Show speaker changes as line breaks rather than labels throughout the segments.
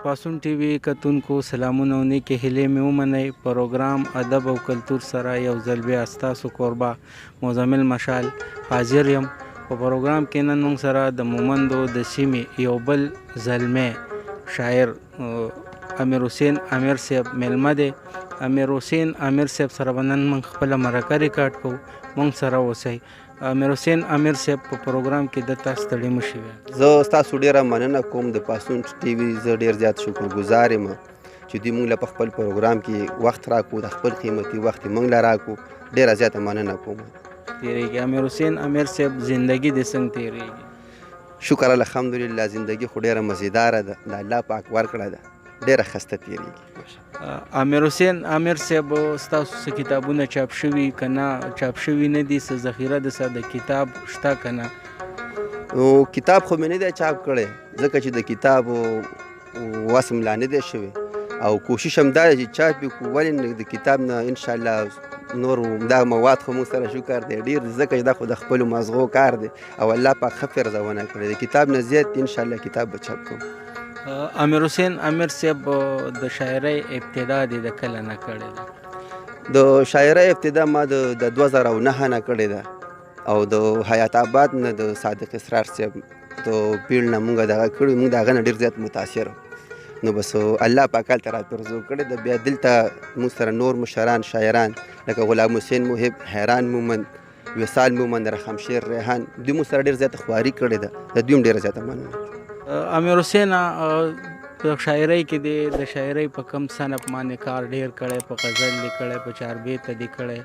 پاسون ټي وي کتونکو سلامونه او نیکې هیلې مې ومنئ. پروګرام ادب او کلتور سره یو ځل بیا ستاسو کوربه مزمل مشال حاضر یم. په پروګرام کې نن موږ سره د مومندو د سیمې یو بل زلمی شاعر امیر حسین امیر صاحب میلمه دی. امیر حسین امیر صاحب سره به نن موږ خپله مرکه ریکارډ کوو. موږ سره اوسئ. امیر حسین امیر صاحب په پروګرام کې دلته ستړي مه شئ.
زه ستاسو ډېره مننه کوم د پاسون ټي وي. زه ډېر زیات شکرګزار یم چې دوی موږ له په خپل پروګرام کې وخت راکړو، د خپل قیمتي وخت یې موږ له راکړو. ډېره زیاته مننه کوم.
تیریږي امیر حسین امیر صاحب زندگی دې څنګه تیریږي؟
شکر الحمدلله، زندگی خو ډېره مزیداره ده، د الله پاک ورکړه ده، ډېره ښایسته تیریږي.
امیر حسین امیر صاحب ستاسو څه کتابونه چاپ شوي که نه چاپ شوي نه دي؟ څه ذخیره د سره د کتاب شته که نه؟
کتاب خو مې نه دی چاپ کړی، ځکه چې د کتاب وسم لا نه دی شوی، او کوشش هم دا دی چې چاپ یې کړو. ولې د کتاب نه انشاءالله نور دا مواد خو موږ سره شکر دی ډېر، ځکه چې دا خو د خپلو مغزو کار دی او الله پاک ښه فرزونه کړی. د کتاب نه زیات انشاءالله کتاب به چاپ کوم.
امیر حسین امیر صاحب د شاعرۍ ابتدا دې د کله نه کړې ده؟
د شاعرۍ ابتدا ما د 2009 نه کړې ده، او د حیات آباد نه د صادق اسرار صاحب د پیړ نه موږ دغه کړي، موږ د هغه نه ډېر زیات متاثر نو بس الله پاک هلته راپرزو کړی ده. بیا دلته موږ سره نور مشران شاعران لکه غلام حسین محب، حیران مومند، وصال مومند، رحم شیر ریحان، دوی موږ سره ډېر زیاته خواري کړې ده. د دوی هم ډېره زیاته مننه.
امیر حسین په شاعرۍ کې د شاعرۍ په کم صنف باندې کار ډېر کړی؟ په غزل دې کړی، په چاربیته دې کړی،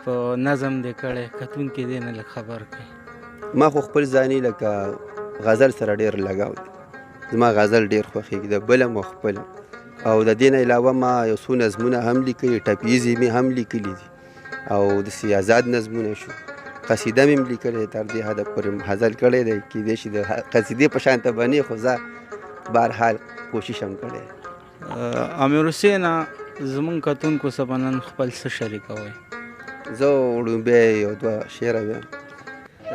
په نظم دې کړی؟ کتونکي دې نه لږ خبر کړي.
ما خو خپل ځاني لکه غزل سره ډېر لګاو دی، زما غزل ډېر خوښېږي، د بل هم او خپل. او د دې نه علاوه ما یو څو نظمونه هم لیکلي، ټپیزې مې هم لیکلي دي، او داسې آزاد نظمونه شو، قصیده مې هم لیکلې، تر دې حده پورې غزل کړی دی. کیدای شي د قصیدې په شانته بنې، خو زه بهرحال کوشش هم کړی.
امیر حسین زمونږ کتونکو سره به نن خپل څه شریکوئ؟
زه وړومبی یو دوه شعره ویم،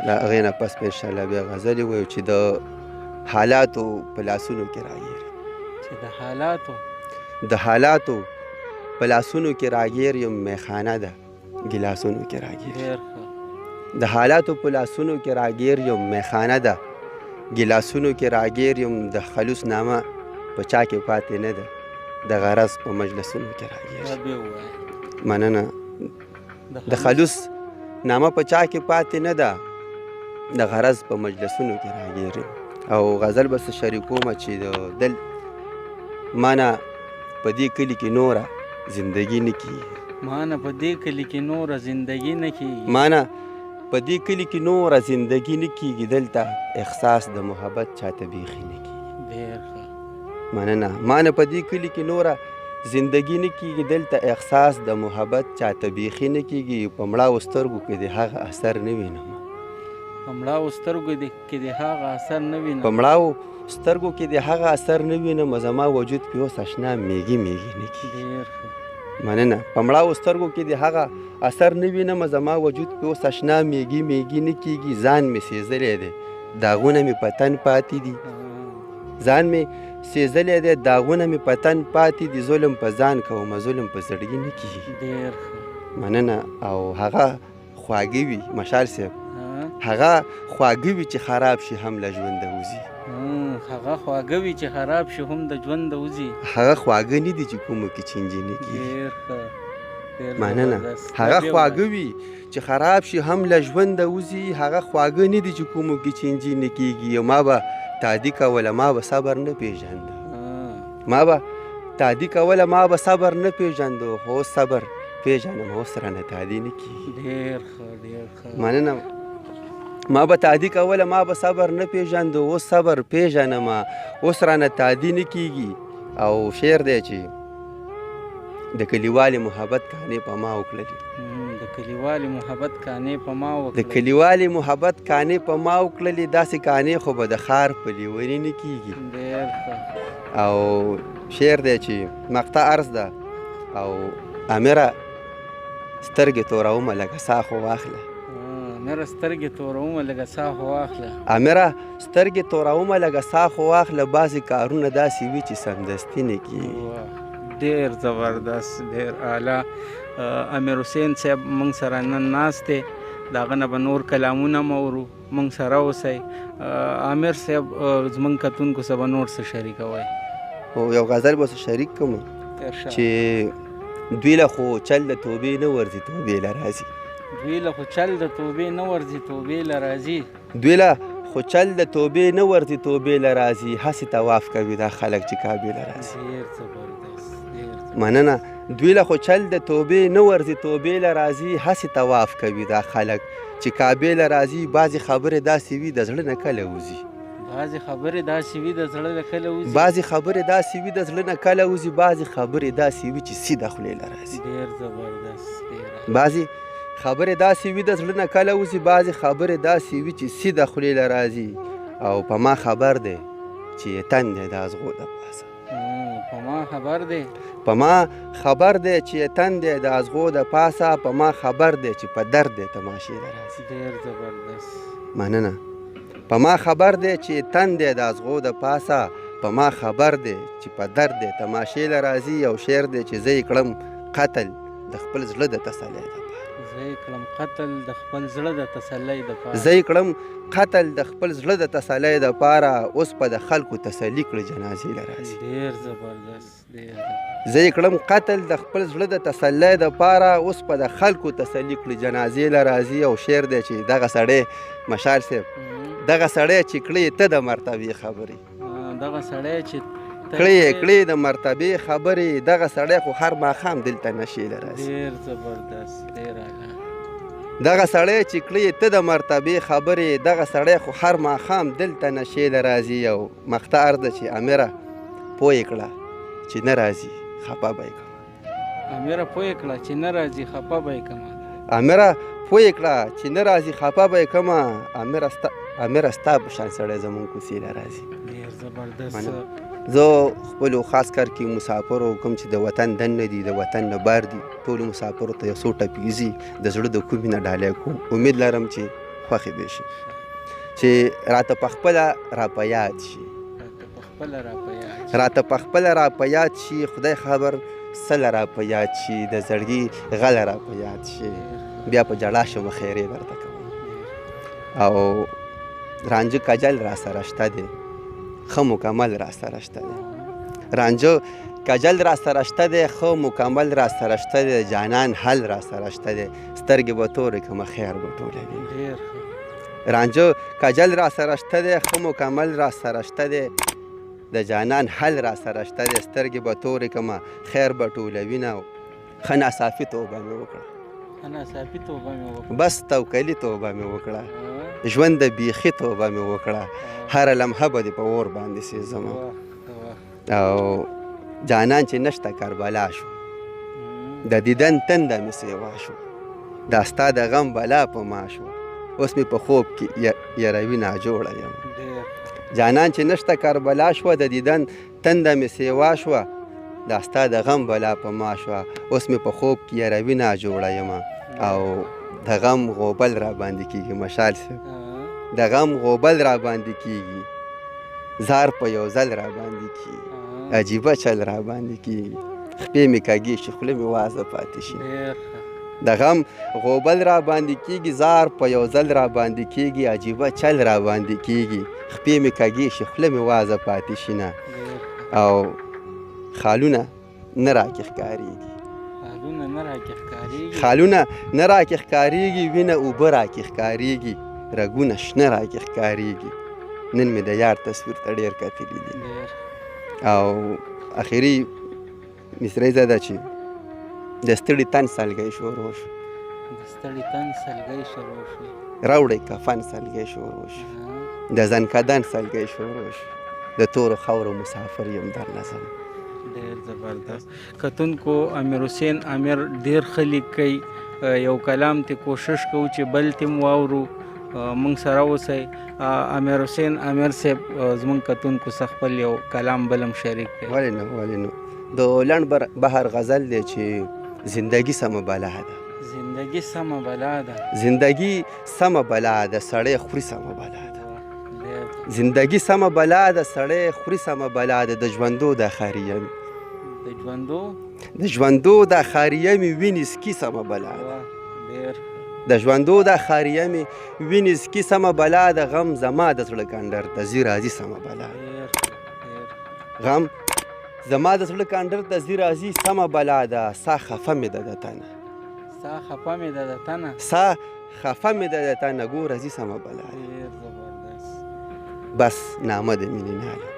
د هغې نه پس به انشاءالله بیا غزلې وایو چې د حالاتو په لاسونو کې راګیر،
چې د
حالاتو په لاسونو کې راګیر یم، میخانه ده ګیلاسونو کې راګیر. د حالاتو په لاسونو کې راګیر یم، میخانه ده ګیلاسونو کې راګیر یم، د خلوص نامه په چا کې پاتې نه ده، د غرض په مجلسونو کې راګیر. مننه. د خلوص نامه په چا کې پاتې نه ده، د غرض په مجلسونو کې راګیر یم. او غزل به څه شریکومه چې د دل مانه په دې کلي کې نوره زندګي نه کېږي،
مانه په دې کلي کې نوره زندګي نه کېږي،
مانه په دې کلي کې نوره زندګي نه کېږي، دلته احساس د محبت چاته بیخي نه کېږي.
ډېر ښه.
مننه. مانه په دې کلي کې نوره زندګي نه کېږي، دلته احساس د محبت چاته بیخي نه کېږي، په مړاو سترګو کې د هغه اثر نه وینم،
په مړاو سترګو کې د هغه اثر نه وینم،
په مړاو سترګو کې د هغه اثر نه وینم، زما وجود پې اوس اشنا میږي میږي نه کېږي.
ډېر ښه.
مننه. په مړاو سترګو کې د هغه اثر نه وینم، زما وجود پې اوس اشنا میږي میږي نه کېږي، ځان مې سېزلی دی داغونه مې په تن پاتې دي، ځان مې سېزلی دی داغونه مې په تن پاتې دي، ظلم په ځان کوم ظلم په زړګي نه کېږي.
ډېر ښه.
مننه. او هغه خواږه وي مشال صاحب، هغه خواږه وي چې خراب شي هم له ژونده وځي،
هغه خواږه وي چې خراب شي هم د ژونده وځي،
هغه خواږه نه دي چې کومو کې چینجي نه کېږي.
ډېر ښه.
مننه. هغه خواږه وي چې خراب شي هم له ژونده وځي، هغه خواږه نه دي چې کومو کې چینجي نه کېږي. ما به تادي کوله ما به صبر نه پېژنده، ما به تادي کوله ما به صبر نه پېژنده، خو صبر پېژنم اوس رانه تادي نه کېږي.
ډېر ښه. ډېر ښه.
مننه. ما به تادي کوله ما به صبر نه پېژنده، اوس صبر پېژنم اوس رانه تادي نه کېږي. او شعر دی چې د کلیوالې محبت کانې په ما وکړلې،
د کلیوالې محبت کانې په ما وکړلې،
د کلیوالې محبت کانې په ما وکړلې، داسې کانې خو به د ښار په لیوني نه کېږي.
ډېر ښه.
او شعر دی چې مقطع عرض ده، او امیره سترګې تورومه لکه سا خو واخله،
امیر سترګې تورومه لږه ساه خو واخله.
امیره سترګې تورومه لږه ساه خو واخله، بعضې کارونه داسې وي چې سمدستي نه کېږي.
ډېر زبردست، ډېر اعلی. امیر حسین صاحب موږ سره نن ناست دی، د هغه نه به نور کلامونه هم اورو. موږ سره اوسئ. امیر صاحب زموږ کتونکو سره به نور څه شریکوئ؟
یو غزل به شریک کوم چې دوی له خو چل د توبې نه ورځي توبې له راځي.
دوی له خو چل د توبې نه ورځي توبې له راځي.
دوی له خو چل د توبې نه ورځي توبې له راځي، هسې طواف کوي دا خلک چې کعبې له راځي.
ډېر زبردست، ډېر
مننه. دوی له خو چل د توبې نه ورځي توبې له راځي، هسې طواف کوي دا خلک چې کعبې له راځي. بعضې خبرې داسې وي د زړه نه کله وځي.
بعضې خبرې داسې وي د زړه نه کله وځي.
بعضې خبرې داسې وي د زړه نه کله وځي. بعضې خبرې داسې وي چې سیده خولې له راځي.
ډېر زبردست.
بعضې خبرې داسې وي د زړه نه کله وځي. بعضې خبرې داسې وي چې سیده خولې له راځي. او په ما خبر دی چې تن دی د ازغو د پاسه.
په ما خبر دی،
په ما خبر دی چې تن دی د ازغو د پاسه. په ما خبر دی چې په درد دی تماشې له راځي.
ډېر زبردست.
مننه. په ما خبر دی چې تن دی د ازغو د پاسه. په ما خبر دی چې په درد دی تماشې له راځي. یو شعر دی چې زه یې کړم قتل د خپل زړه د تسلی دپاره.
زه یې کړم قتل د خپل زړه د تسلی دپاره.
زه یې کړم قتل د خپل زړه د تسلی دپاره. اوس په د خلکو تسلي کړه جنازې له راځي.
ډېر زبردست، ډېر زبردست.
زه یې کړم قتل د خپل زړه د تسلی دپاره. اوس په د خلکو تسلي کړه جنازې له راځي. او شعر دی چې دغه سړی مشال صاحب دغه سړی چې کړې ته د مرتبې خبرې،
دغه سړی چې
کړې د مرتبې خبرې، دغه سړی خو هر ماښام دلته نشې له راځي.
ډېر زبردست، ډېر اعلی.
دغه سړی چې کړې ته د مرتبې خبرې، دغه سړی خو هر ماښام دلته نشې له راځي. او مختار ده چې امیره پوه یې کړه چې نه راځي خفه به یې کوه.
امیره پوه یې کړه چې نه راځي خفه به یې کومه.
امیره پوه یې کړه چې نه راځي خفه به یې کومه. امیره ستا په شان سړی زمونږ کوڅې له راځي.
ډېر زبردست.
زه خپلو خاص کر کې مسافرو کوم چې د وطن دننه دي، د وطن نه بار دي، ټولو مسافرو ته یو څو ټپیزي د زړه د کومې نه ډالۍ کوم. امید لرم چې خوښې به شي، چې راته پخپله را په یاد شي. راته پخپله را په یاد شي. خدای خبر سله را په یاد شي. د زړګي غله را په یاد شي. بیا په جړا شم خیرې درته کوم. او رانجه کجل را سره شته دی، ښه مکمل را سره شته دی. رانجه کجل را سره شته دی، ښه مکمل را سره شته دی. جانان حل را سره شته دی، سترګې به تورې کړمه خیر به ټولوي. رانجه کجل را سره شته دی، ښه مکمل را سره شته دی. د جانان حل را سره شته دی، سترګې به تورې کړمه خیر به ټولوي. نه ښه ناصافي توبه مې وکړه، بس توکلي توبه مې وکړه. ژوند د بیخي توبه مې وکړه. هره لمحه به دې په اور باندې سېزمه. او جانان چې نشته کربلا شو، د دیدن تنده مې سیوا شو. دا ستا د غم بلا په ما شو، اوس مې په خوب کې یروي ناجوړه یم. جانان چې نشته کربلا شوه، د دیدن تنده مې سیوا شوه. دا ستا د غم بلا په ما شوه، اوس مې په خوب کې یروي ناجوړه یم. او د غم غوبل را باندې کېږي مشال صاحب، د غم غوبل را باندې کېږي. زار په یو ځل را باندې کېږي، عجیبه چل را باندې کېږي. خپې مې کږې شي، خوله مې وازه پاتې شي. د غم غوبل را باندې کېږي، زار په یو ځل را باندې کېږي. عجیبه چل را باندې کېږي، خپې مې کږې شي، خوله مې وازه پاتې شي. نه او خالونه نه راکې ښکارېږي، خالونه نه راکې ښکارېږي. وینه اوبه راکې ښکارېږي، رګونه شنه راکې ښکارېږي. نن مې د یار تصویر ته ډېر کتلي دي. او اخري مصرۍ زه ده چې د ستړي تن سلګۍ شروع شو، راوړئ کفن سلګۍ شروع شو، د زنکدن سلګۍ شروع شو. د تورو خاورو مسافر یم در نظم.
ډېر زبردست. کتونکو امیر حسین امیر ډېر ښه لیکي. یو کلام ته کوشش کوو چې بل ته م واورو. موږ سره اوسئ. امیر حسین امیر صاحب زموږ کتونکو څخه خپل یو کلام بل هم شریک کړي.
ولې نه د لنډ بهر غزل دی چې زندگی سمه بلا ده،
زندگی سمه بلا ده.
زندگی سمه بلا ده سړی خوري سمه بلا ده. زندگی سمه بلا ده سړی خوري سمه بلا ده. د ژوندو د خاریه مې د ژوندو د خاریه مې وینې سکي سمه بلا ده. د ژوندو د خاریه مې وینې سکي سمه بلا ده. غم زما د زړه کنډر ته ځي راځي سمه بلا ده. غم زما د زړه کنډر ته ځي راځي سمه بلا ده. سا خفه مې ده د تنه سا خفه مې ده د تنه ګوره ځي سمه بلا ده. بس نامه د مینې نالم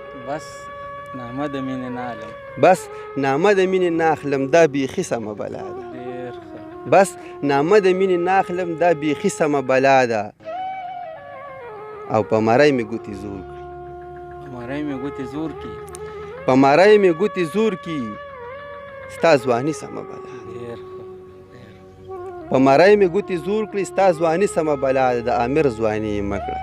بس نامه د مینې ناخلم دا بیخي سمه بلا ده. بس نامه د مینې ناخلم دا بیخي سمه بلا ده. او په مرۍ مې ګوتې زور کړي په مرۍ مې ګوتې زور کړي ستا ځواني سمه بلا ده. په مرۍ مې ګوتې زور کړي ستا ځواني سمه بلا ده. د امیر ځواني یې مړه کړه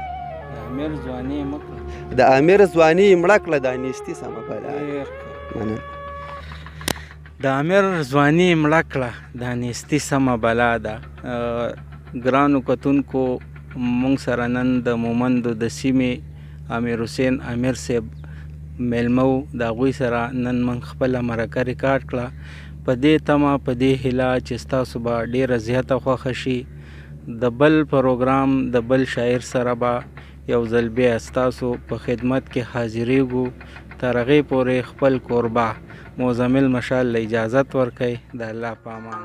د امیر ځواني یې مړه کړه دا نیستي سمه بلا ده.
د امیر ځواني یې مړه کړه دا نیستي سمه بلا ده. ګرانو کتونکو مونږ سره نن د مومندو د سیمې امیر حسین امیر صاحب میلمه و. د هغوی سره نن موږ خپله مرکه ریکارډ کړه په دې تمه په دې هیله چې ستاسو به ډیره زیاته خوښه شي. د بل پروګرام د بل شاعر سره به یو ځل بیا ستاسو په خدمت کې حاضریږو. تر هغې پورې خپل کوربه موزمل مشال له اجازت ورکوي. د الله په امان.